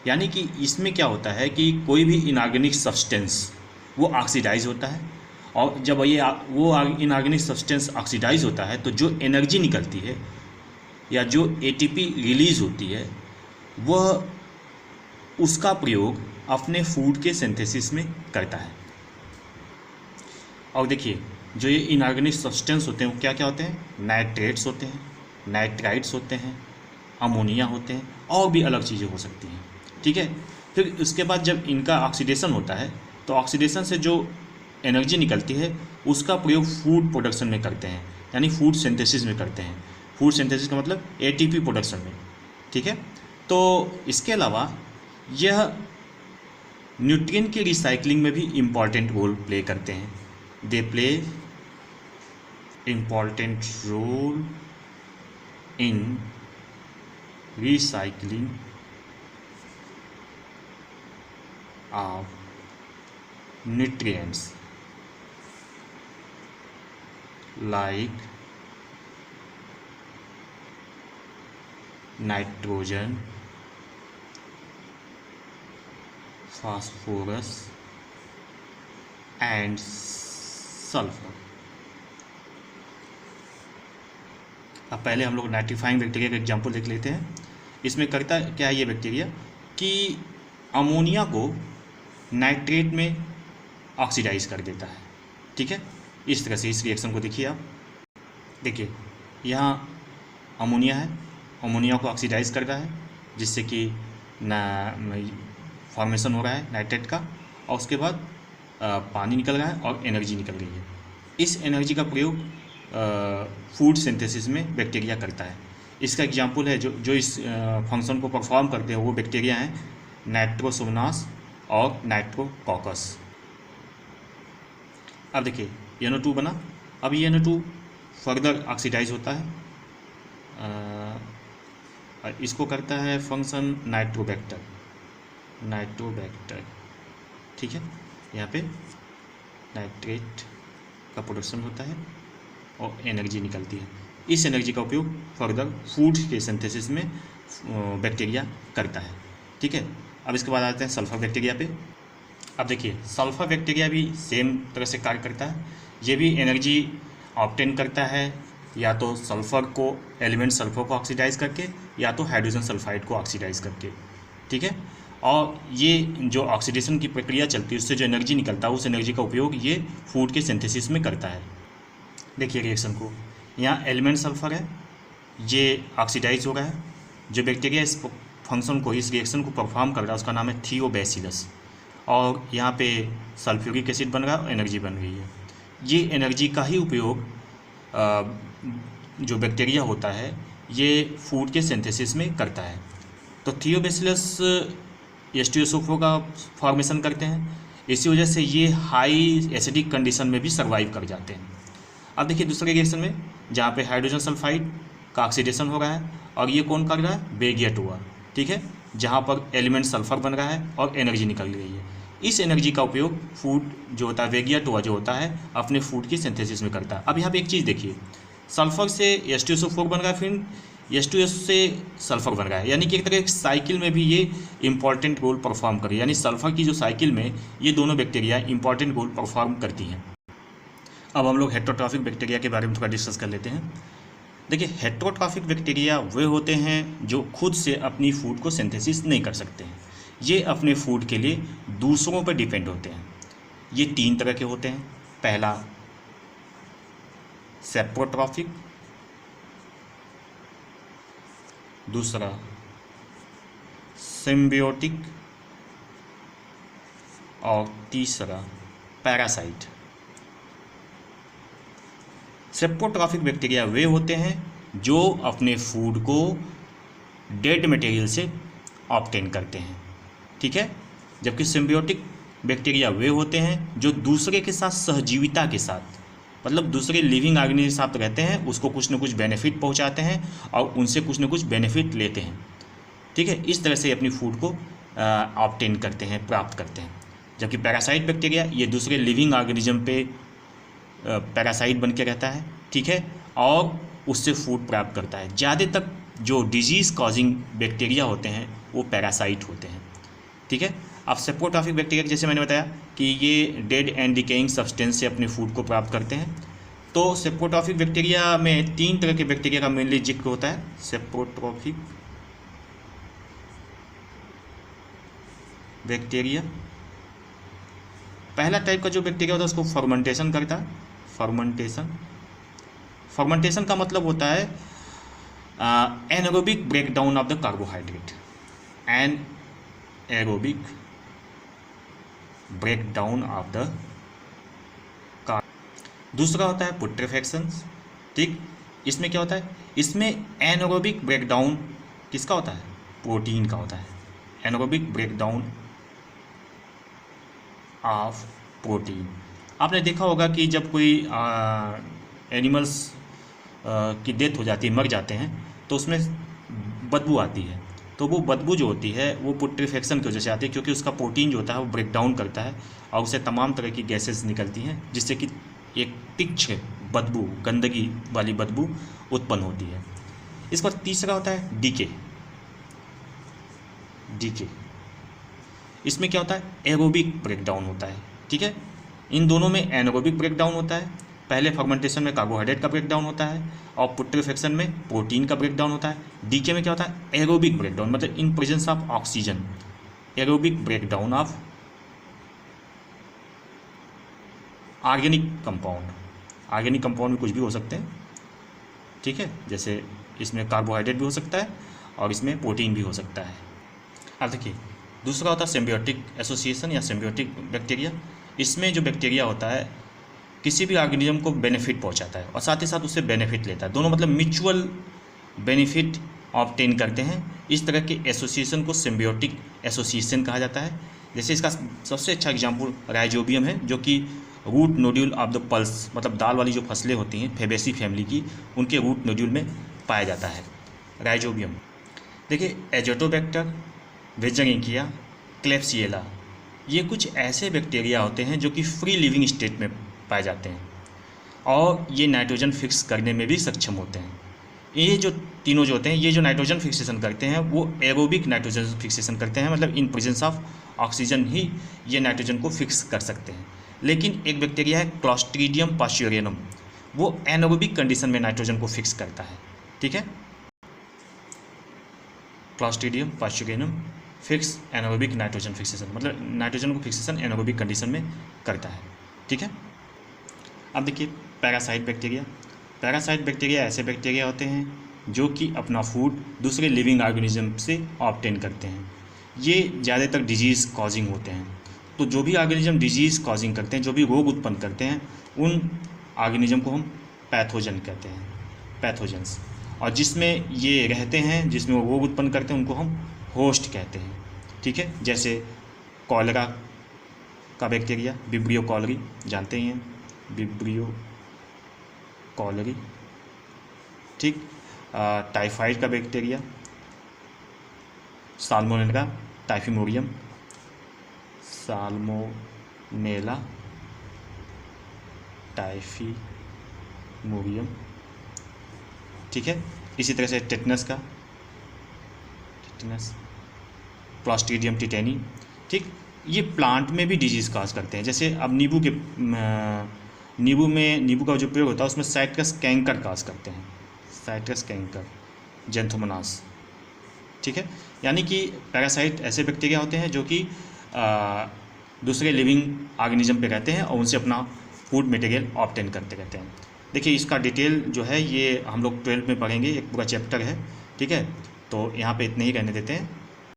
यानी कि इसमें क्या होता है कि कोई भी इनऑर्गेनिक सब्सटेंस वो ऑक्सीडाइज होता है, और जब वो इनऑर्गेनिक सब्सटेंस ऑक्सीडाइज होता है तो जो एनर्जी निकलती है या जो एटीपी रिलीज होती है वह उसका प्रयोग अपने फूड के सिंथेसिस में करता है। और देखिए जो ये इनऑर्गेनिक सब्सटेंस होते हैं वो क्या क्या होते हैं, नाइट्रेट्स होते हैं, नाइट्राइट्स होते हैं, अमोनिया होते हैं, और भी अलग चीज़ें हो सकती हैं। ठीक है, फिर उसके बाद जब इनका ऑक्सीडेशन होता है तो ऑक्सीडेशन से जो एनर्जी निकलती है उसका प्रयोग फूड प्रोडक्शन में करते हैं, यानी फूड सिंथेसिस में करते हैं। फूड सिंथेसिस का मतलब एटीपी प्रोडक्शन में। ठीक है, तो इसके अलावा यह न्यूट्रिएंट की रिसाइकलिंग में भी इम्पॉर्टेंट रोल प्ले करते हैं। They play important role in recycling of nutrients like nitrogen, phosphorus and sulfur। अब पहले हम लोग नाइट्रीफाइंग बैक्टीरिया का एग्जाम्पल देख लेते हैं। इसमें करता क्या है ये बैक्टीरिया कि अमोनिया को नाइट्रेट में ऑक्सीडाइज कर देता है। ठीक है, इस तरह से इस रिएक्शन को देखिए आप। देखिए यहाँ अमोनिया है, अमोनिया को ऑक्सीडाइज कर रहा है जिससे कि फॉर्मेशन हो रहा है नाइट्रेट का, और उसके बाद पानी निकल रहा है और एनर्जी निकल रही है। इस एनर्जी का प्रयोग फूड सिंथेसिस में बैक्टीरिया करता है। इसका एग्जाम्पल है जो इस फंक्शन को परफॉर्म करते हैं वो बैक्टीरिया हैं नाइट्रोसोमनास और नाइट्रोकॉकस। अब देखिए NO2 बना, अब ये NO2 फर्दर ऑक्सीडाइज होता है, इसको करता है फंक्शन नाइट्रोबैक्टर। ठीक है, यहाँ पे नाइट्रेट का प्रोडक्शन होता है और एनर्जी निकलती है। इस एनर्जी का उपयोग फर्दर फूड के सिंथेसिस में बैक्टीरिया करता है। ठीक है, अब इसके बाद आते हैं सल्फर बैक्टीरिया पे। अब देखिए सल्फर बैक्टीरिया भी सेम तरह से कार्य करता है। ये भी एनर्जी ऑब्टेन करता है या तो सल्फर को, एलिमेंट सल्फर को ऑक्सीडाइज करके, या तो हाइड्रोजन सल्फाइड को ऑक्सीडाइज करके। ठीक है, और ये जो ऑक्सीडेशन की प्रक्रिया चलती है उससे जो एनर्जी निकलता है उस एनर्जी का उपयोग ये फूड के सिंथेसिस में करता है। देखिए रिएक्शन को, यहाँ एलिमेंट सल्फर है, ये ऑक्सीडाइज हो रहा है। जो बैक्टीरिया इस फंक्शन को, इस रिएक्शन को परफॉर्म कर रहा है उसका नाम है थियोबैसिलस, और यहाँ पे सल्फ्यूरिक एसिड बन रहा है और एनर्जी बन रही है। ये एनर्जी का ही उपयोग जो बैक्टीरिया होता है ये फूड के सिंथेसिस में करता है। तो थियोबैसिलस H2SO4 का फॉर्मेशन करते हैं, इसी वजह से ये हाई एसिडिक कंडीशन में भी सर्वाइव कर जाते हैं। अब देखिए दूसरे रिएक्शन में जहाँ पे हाइड्रोजन सल्फाइड का ऑक्सीडेशन हो रहा है और ये कौन कर रहा है, बेगियाटोआ। ठीक है, जहाँ पर एलिमेंट सल्फर बन रहा है और एनर्जी निकल रही है। इस एनर्जी का उपयोग फूड जो होता है, बेगियाटोआ जो होता है, अपने फूड की सिंथेसिस में करता है। अब यहाँ पे एक चीज़ देखिए, सल्फर से H2SO4 बन रहा है, फिर H2S से सल्फर बन रहा है, यानी कि एक तरह की साइकिल में भी ये इंपॉर्टेंट रोल परफॉर्म करे, यानी सल्फर की जो साइकिल में ये दोनों बैक्टीरिया इंपॉर्टेंट रोल परफॉर्म करती हैं। अब हम लोग हेटेरोट्रॉफिक बैक्टीरिया के बारे में थोड़ा डिस्कस कर लेते हैं। देखिए हेटेरोट्रॉफिक बैक्टीरिया वे होते हैं जो खुद से अपनी फूड को सिंथेसिस नहीं कर सकते हैं। ये अपने फूड के लिए दूसरों पर डिपेंड होते हैं। ये 3 तरह के होते हैं। पहला सेप्रोट्रॉफिक, दूसरा सिम्बियोटिक और तीसरा पैरासाइट। सेप्रोट्रॉफिक बैक्टीरिया वे होते हैं जो अपने फूड को डेड मटेरियल से ऑब्टेन करते हैं। ठीक है, जबकि सिम्बियोटिक बैक्टीरिया वे होते हैं जो दूसरे के साथ सहजीविता के साथ, मतलब दूसरे लिविंग ऑर्गेनिज्म के साथ रहते हैं, उसको कुछ न कुछ बेनिफिट पहुंचाते हैं और उनसे कुछ न कुछ बेनिफिट लेते हैं। ठीक है, इस तरह से अपनी फूड को ऑब्टेन करते हैं, प्राप्त करते हैं। जबकि पैरासाइट बैक्टीरिया ये दूसरे लिविंग ऑर्गेनिज्म पे पैरासाइट बन के रहता है। ठीक है, और उससे फूड प्राप्त करता है। ज़्यादातर जो डिजीज़ कॉजिंग बैक्टीरिया होते हैं वो पैरासाइट होते हैं। ठीक है। अब सेप्रोट्रॉफिक बैक्टीरिया जैसे मैंने बताया कि ये डेड एंड डिकेइंग सब्सटेंस से अपने फूड को प्राप्त करते हैं। तो सेप्रोट्रॉफिक बैक्टीरिया में 3 तरह के बैक्टीरिया का मेनली जिक्र होता है। सेप्रोट्रॉफिक बैक्टीरिया, पहला टाइप का जो बैक्टीरिया होता है उसको फर्मेंटेशन करता है। फर्मेंटेशन का मतलब होता है anaerobic breakdown of the carbohydrate, anaerobic breakdown of the carb. दूसरा होता है पुट्रेफैक्शन, ठीक। इसमें क्या होता है, इसमें एनारोबिक ब्रेकडाउन किसका होता है, प्रोटीन का होता है। Anaerobic breakdown of protein. आपने देखा होगा कि जब कोई एनिमल्स की डेथ हो जाती है, मर जाते हैं, तो उसमें बदबू आती है। तो वो बदबू जो होती है वो पुट्रेफैक्शन की वजह से आती है, क्योंकि उसका प्रोटीन जो होता है वो ब्रेक डाउन करता है और उससे तमाम तरह की गैसेस निकलती हैं, जिससे कि एक तीक्ष्ण बदबू, गंदगी वाली बदबू उत्पन्न होती है। इसका तीसरा होता है डीके। इसमें क्या होता है, एरोबिक ब्रेकडाउन होता है, ठीक है। इन दोनों में एनारोबिक ब्रेकडाउन होता है। पहले फर्मेंटेशन में कार्बोहाइड्रेट का ब्रेकडाउन होता है और पुट्रेफैक्शन में प्रोटीन का ब्रेकडाउन होता है। डीके में क्या होता है, एरोबिक ब्रेकडाउन, मतलब in presence of oxygen, aerobic breakdown of organic compound. Organic compound में कुछ भी हो सकते हैं, ठीक है, जैसे इसमें कार्बोहाइड्रेट भी हो सकता है और इसमें प्रोटीन भी हो सकता है। अब देखिए दूसरा होता है सिम्बियोटिक एसोसिएशन या सिम्बियोटिक बैक्टीरिया। इसमें जो बैक्टीरिया होता है किसी भी ऑर्गेनिज्म को बेनिफिट पहुंचाता है और साथ ही साथ उससे बेनिफिट लेता है, दोनों मतलब म्यूचुअल बेनिफिट ऑब्टेन करते हैं। इस तरह के एसोसिएशन को सिम्बियोटिक एसोसिएशन कहा जाता है। जैसे इसका सबसे अच्छा एग्जाम्पल राइजोबियम है, जो कि root nodule of the pulse, मतलब दाल वाली जो फसलें होती हैं फेबेसी फैमिली की, उनके रूट नोड्यूल में पाया जाता है राइजोबियम। देखिए एजोटोबैक्टर, वेजरिंकिया, क्लेप्सिएला, ये कुछ ऐसे बैक्टीरिया होते हैं जो कि फ्री लिविंग स्टेट में पाए जाते हैं और ये नाइट्रोजन फिक्स करने में भी सक्षम होते हैं। ये जो तीनों जो होते हैं, ये जो नाइट्रोजन फिक्सेशन करते हैं वो एरोबिक नाइट्रोजन फिक्सेशन करते हैं, मतलब इन प्रेजेंस ऑफ ऑक्सीजन ही ये नाइट्रोजन को फिक्स कर सकते हैं। लेकिन एक बैक्टीरिया है क्लॉस्ट्रीडियम पाश्चुरियनम, वो एनारोबिक कंडीशन में नाइट्रोजन को फिक्स करता है, ठीक है। Clostridium pasteurianum fix anaerobic nitrogen fixation, मतलब नाइट्रोजन को फिक्सेशन एनारोबिक कंडीशन में करता है, ठीक है। अब देखिए पैरासाइट बैक्टीरिया। पैरासाइट बैक्टीरिया ऐसे बैक्टीरिया होते हैं जो कि अपना फूड दूसरे लिविंग ऑर्गेनिज्म से ऑब्टेन करते हैं। ये ज़्यादातर डिजीज़ कॉजिंग होते हैं। तो जो भी ऑर्गेनिज्म डिजीज़ कॉजिंग करते हैं, जो भी रोग उत्पन्न करते हैं, उन ऑर्गेनिज्म को हम पैथोजन कहते हैं, पैथोजेंस। और जिसमें ये रहते हैं, जिसमें वो रोग उत्पन्न करते हैं, उनको हम होस्ट कहते हैं, ठीक है। जैसे कॉलरा का बैक्टीरिया विब्रियो कॉलरी, जानते ही हैं, विब्रियो कॉलरी, ठीक। टाइफाइड का बैक्टीरिया साल्मोनेला टाइफिमोरियम, साल्मोनेला टाइफिमोरियम, ठीक है। इसी तरह से टेटनस का, टेटनस क्लॉस्ट्रीडियम टिटेनी, ठीक। ये प्लांट में भी डिजीज़ काज करते हैं। जैसे अब नींबू का जो प्रयोग होता है उसमें साइट्रस कैंकर काज करते हैं, साइट्रस कैंकर, जेंथोमोनास, ठीक है। यानी कि पैरासाइट ऐसे बैक्टीरिया होते हैं जो कि दूसरे लिविंग ऑर्गेनिज्म पे रहते हैं और उनसे अपना फूड मटेरियल ऑब्टेन करते रहते हैं। देखिए इसका डिटेल जो है ये हम लोग 12th में पढ़ेंगे, एक पूरा चैप्टर है, ठीक है। तो यहाँ पे इतने ही रहने देते हैं।